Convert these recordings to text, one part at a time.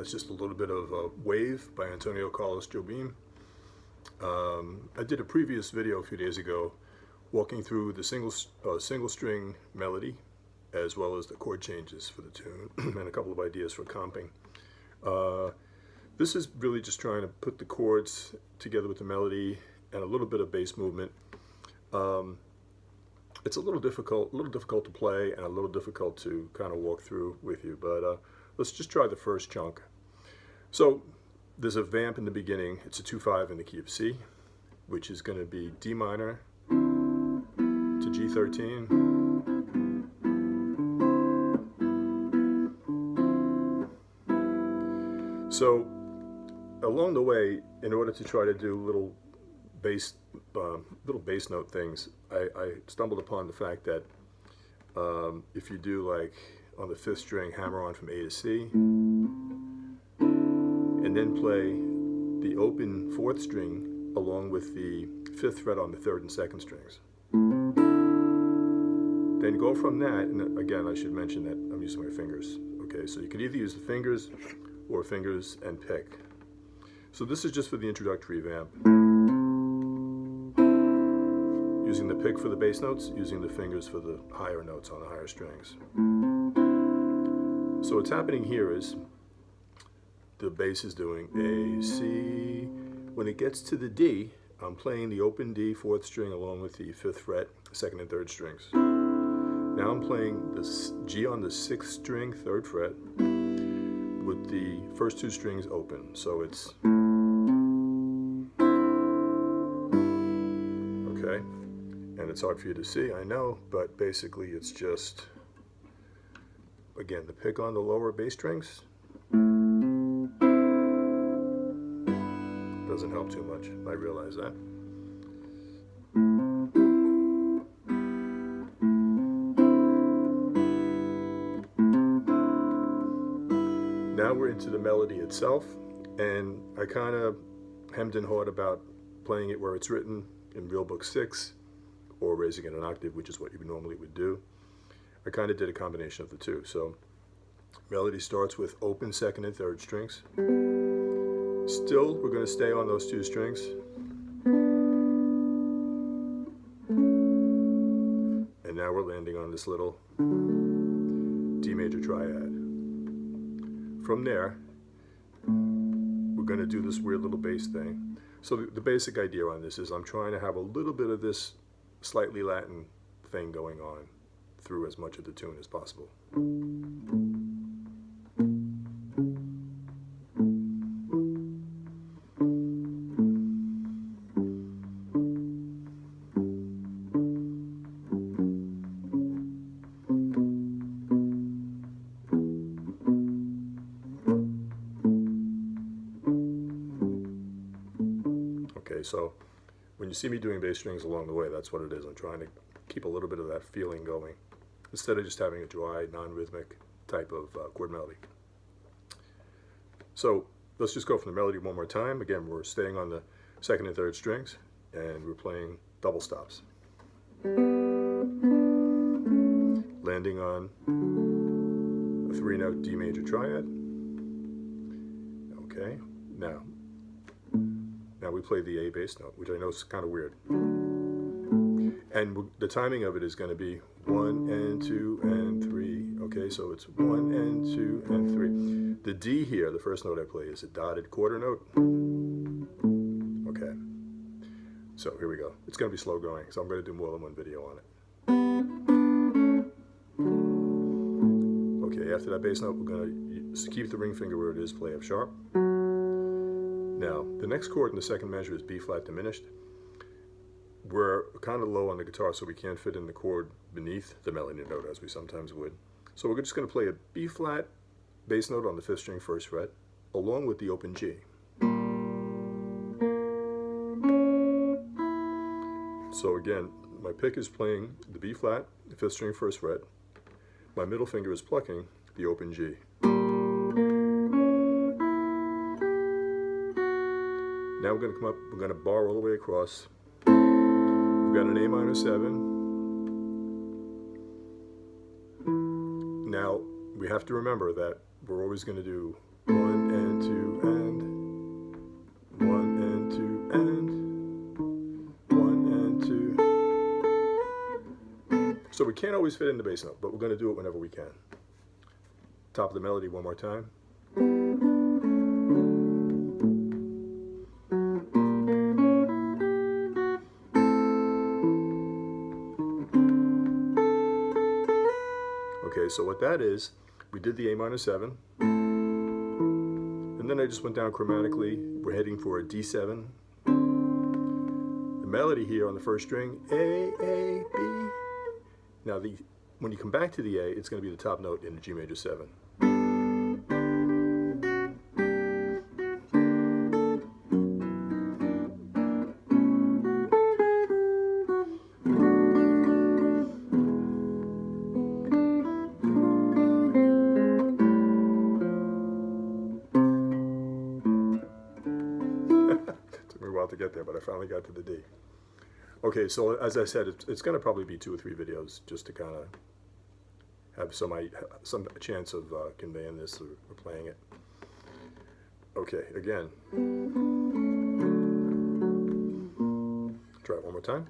That's just a little bit of Wave by Antonio Carlos Jobim. I did a previous video a few days ago walking through the single string melody as well as the chord changes for the tune and a couple of ideas for comping. This is really just trying to put the chords together with the melody and a little bit of bass movement. It's a little difficult to play and a little difficult to kind of walk through with you, but let's just try the first chunk. So there's a vamp in the beginning. It's a 2/5 in the key of C, which is going to be D minor to G13. So along the way, in order to try to do little bass note things, I stumbled upon the fact that if you do, like on the 5th string, hammer on from A to C, and then play the open 4th string along with the 5th fret on the 3rd and 2nd strings. Then go from that, and again I should mention that I'm using my fingers. Okay, so you can either use the fingers or fingers and pick. So this is just for the introductory vamp. Using the pick for the bass notes, using the fingers for the higher notes on the higher strings. So what's happening here is the bass is doing A, C. When it gets to the D, I'm playing the open D 4th string along with the 5th fret, 2nd and 3rd strings. Now I'm playing the G on the 6th string, 3rd fret, with the first 2 strings open. So it's okay. And it's hard for you to see, I know, but basically it's just, again, the pick on the lower bass strings doesn't help too much. I realize that. Now we're into the melody itself, and I kind of hemmed and hawed about playing it where it's written in Real Book 6 or raising it an octave, which is what you normally would do. I kind of did a combination of the two. So melody starts with open 2nd and 3rd strings. Still, we're going to stay on those 2 strings. And now we're landing on this little D major triad. From there, we're going to do this weird little bass thing. So the basic idea on this is I'm trying to have a little bit of this slightly Latin thing going on through as much of the tune as possible. Okay, so when you see me doing bass strings along the way, that's what it is. I'm trying to keep a little bit of that feeling going instead of just having a dry, non-rhythmic type of chord melody. So let's just go from the melody one more time. Again, we're staying on the 2nd and 3rd strings, and we're playing double stops. Landing on a 3-note D major triad. Okay, now we play the A bass note, which I know is kind of weird. And the timing of it is going to be 1 and 2 and 3. Okay, so it's 1 and 2 and 3. The D here, the first note I play, is a dotted quarter note. Okay, so here we go. It's going to be slow going, so I'm going to do more than one video on it. Okay, after that bass note, we're going to keep the ring finger where it is, play F sharp. Now, the next chord in the 2nd measure is B flat diminished. We're kind of low on the guitar, so we can't fit in the chord beneath the melody note as we sometimes would. So we're just going to play a B flat bass note on the 5th string 1st fret, along with the open G. So again, my pick is playing the B flat, the 5th string 1st fret. My middle finger is plucking the open G. Now we're going to come up, we're going to bar all the way across. We've got an A minor 7. Now we have to remember that we're always going to do 1 and two and, one and two and, one and two. So we can't always fit in the bass note, but we're going to do it whenever we can. Top of the melody one more time. Okay, so what that is, we did the A minor 7, and then I just went down chromatically. We're heading for a D7. The melody here on the first string, A, B. Now, when you come back to the A, it's going to be the top note in the G major 7. Took me a while to get there, but I finally got to the D. Okay, so as I said, it's going to probably be 2 or 3 videos just to kind of have some chance of conveying this or playing it. Okay, again. Try it one more time.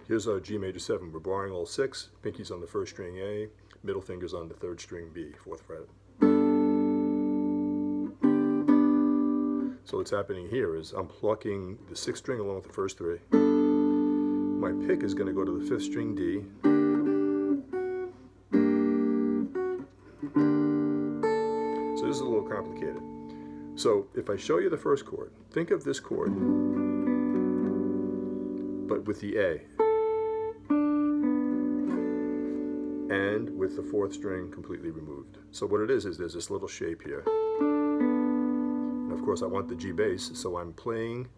Here's our G major 7. We're barring all 6. Pinky's on the first string A, middle finger's on the 3rd string B, 4th fret. So what's happening here is I'm plucking the 6th string along with the first 3. My pick is going to go to the 5th string D. So this is a little complicated. So if I show you the first chord, think of this chord, but with the A. And with the 4th string completely removed. So what it is there's this little shape here. And of course I want the G bass, so I'm playing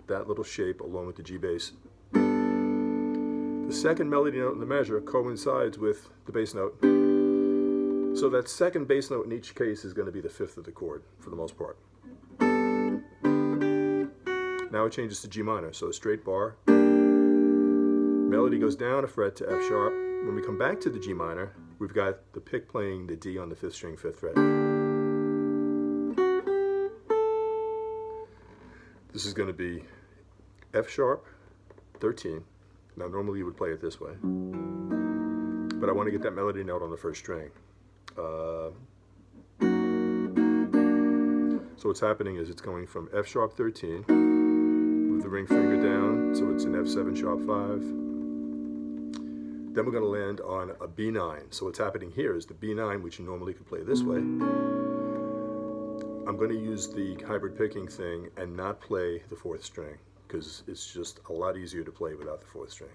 that little shape along with the G bass. The second melody note in the measure coincides with the bass note. So that second bass note in each case is going to be the 5th of the chord for the most part. Now it changes to G minor, so a straight bar. Melody goes down a fret to F sharp. When we come back to the G minor, we've got the pick playing the D on the 5th string, 5th fret. This is going to be F sharp, 13. Now normally you would play it this way, but I want to get that melody note on the first string. So what's happening is it's going from F sharp 13, move the ring finger down, so it's an F7 sharp 5. Then we're going to land on a B9. So what's happening here is the B9, which you normally could play this way, I'm going to use the hybrid picking thing and not play the 4th string, because it's just a lot easier to play without the 4th string.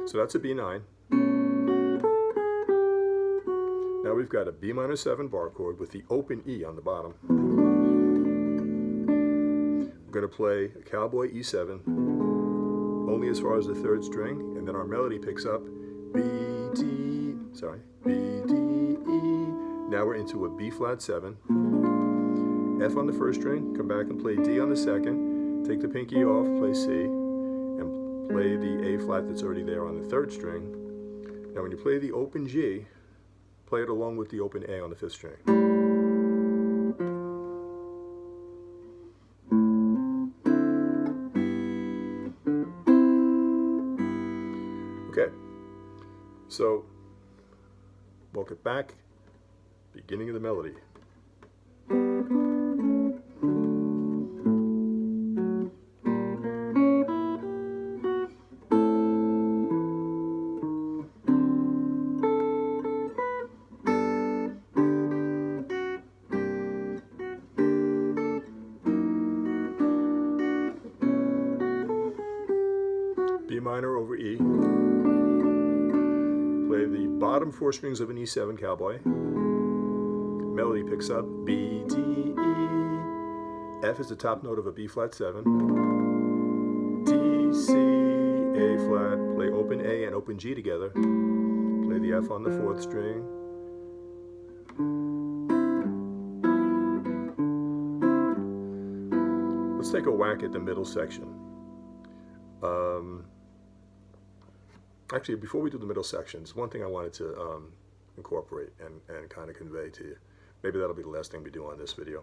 So that's a B9. Now we've got a B minor 7 bar chord with the open E on the bottom. We're going to play a cowboy E7, only as far as the 3rd string, and then our melody picks up B, D, B, D, E. Now we're into a B flat 7, F on the 1st string, come back and play D on the 2nd, take the pinky off, play C, and play the A flat that's already there on the 3rd string. Now when you play the open G, play it along with the open A on the 5th string. Okay, so walk it back, beginning of the melody. B minor over E. Play the bottom 4 strings of an E7 cowboy. Melody picks up B, D, E. F is the top note of a B flat 7. D, C, A flat. Play open A and open G together. Play the F on the 4th string. let's take a whack at the middle section. Actually, before we do the middle sections, one thing I wanted to incorporate and kind of convey to you. Maybe that'll be the last thing we do on this video.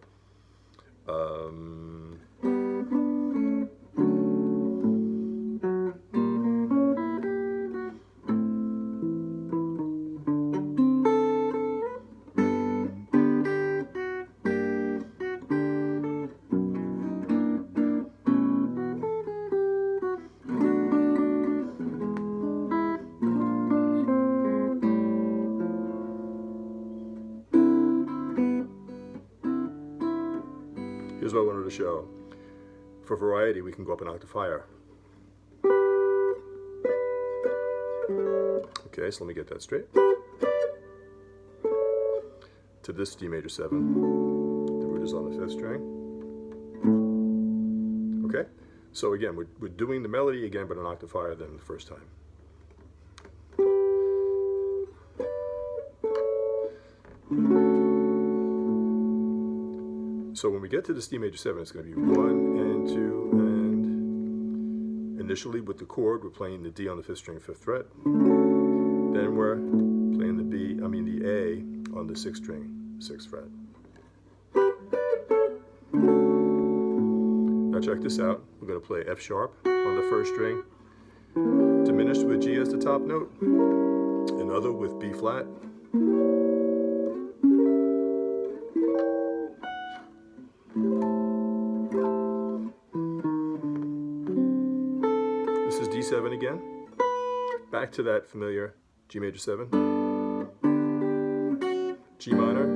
Here's what I wanted to show. For variety, we can go up an octave higher. Okay, so let me get that straight. To this D major 7. The root is on the 5th string. Okay, so again, we're doing the melody again, but an octave higher than the first time. So when we get to this D major 7, it's going to be 1 and 2, and initially with the chord, we're playing the D on the 5th string, 5th fret. Then we're playing the A on the 6th string, 6th fret. Now check this out. We're going to play F sharp on the 1st string, diminished with G as the top note, another with B flat. This is D7 again. Back to that familiar G major 7. G minor.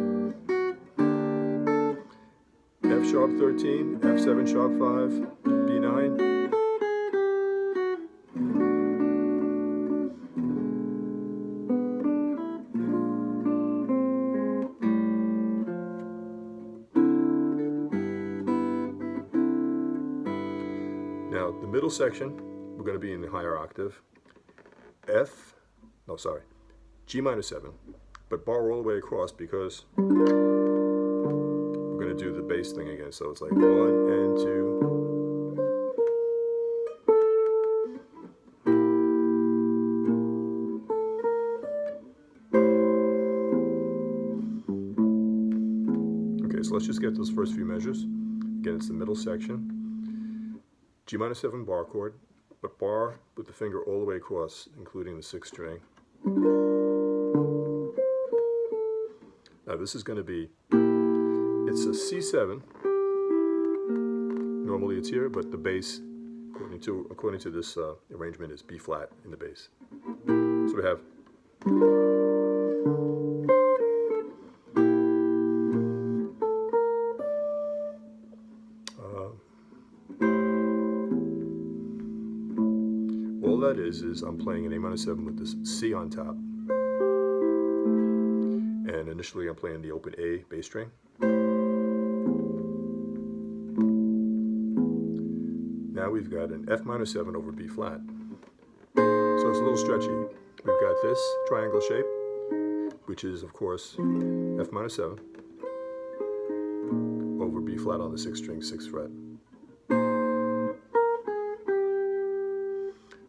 F sharp 13, F7 sharp 5, B9. Now, the middle section, we're going to be in the higher octave. G minor 7, but bar all the way across because we're going to do the bass thing again. So it's like 1 and 2. Okay, so let's just get those first few measures. Again, it's the middle section. G minor 7 bar chord, but bar with the finger all the way across, including the 6th string. Now this is going to be, it's a C7. Normally it's here, but the bass, according to this arrangement, is B flat in the bass. So we have. All that is I'm playing an A minor 7 with this C on top. And initially I'm playing the open A bass string. Now we've got an F minor 7 over B flat. So it's a little stretchy. We've got this triangle shape, which is of course F minor 7 over B flat on the 6th string, 6th fret.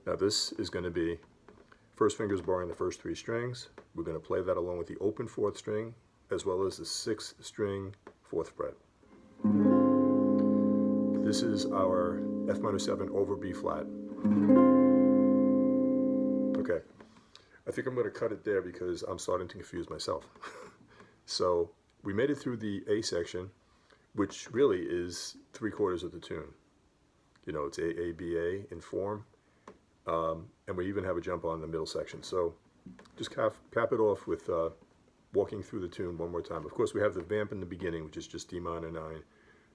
Now this is going to be first fingers barring the first 3 strings. We're going to play that along with the open 4th string as well as the 6th string 4th fret. This is our F minor 7 over B flat. Okay, I think I'm going to cut it there because I'm starting to confuse myself. So we made it through the A section, which really is 3/4 of the tune. You know, it's A, B, A in form. And we even have a jump on the middle section. So just cap it off with walking through the tune one more time. Of course, we have the vamp in the beginning, which is just D minor 9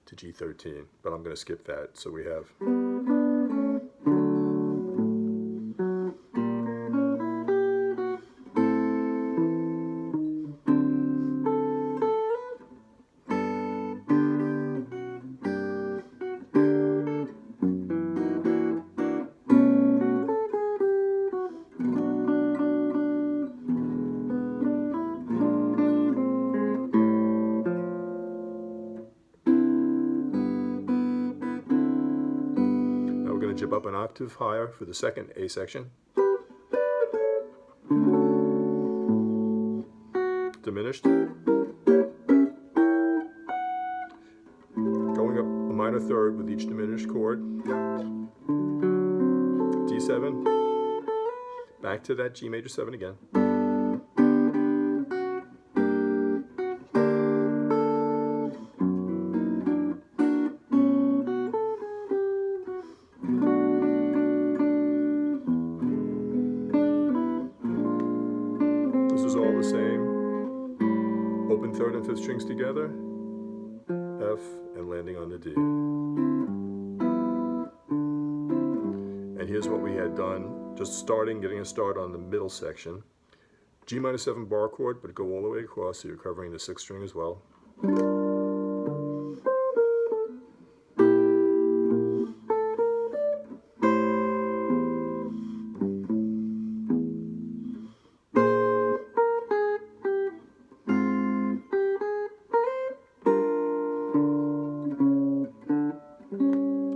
to G13, but I'm going to skip that. So we have. an octave higher for the second A section. Diminished. Going up a minor third with each diminished chord. D7. Back to that G major 7 again. This is all the same. Open third and fifth strings together, F, and landing on the D. And here's what we had done, just getting a start on the middle section. G minor 7 bar chord, but go all the way across, so you're covering the 6th string as well.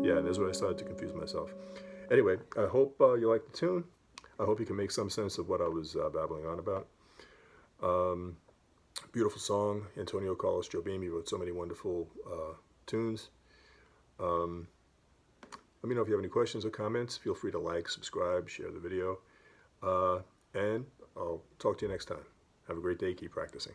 Yeah, and there's where I started to confuse myself. Anyway, I hope you like the tune. I hope you can make some sense of what I was babbling on about. Beautiful song. Antonio Carlos Jobim wrote so many wonderful tunes. Let me know if you have any questions or comments. Feel free to like, subscribe, share the video. And I'll talk to you next time. Have a great day. Keep practicing.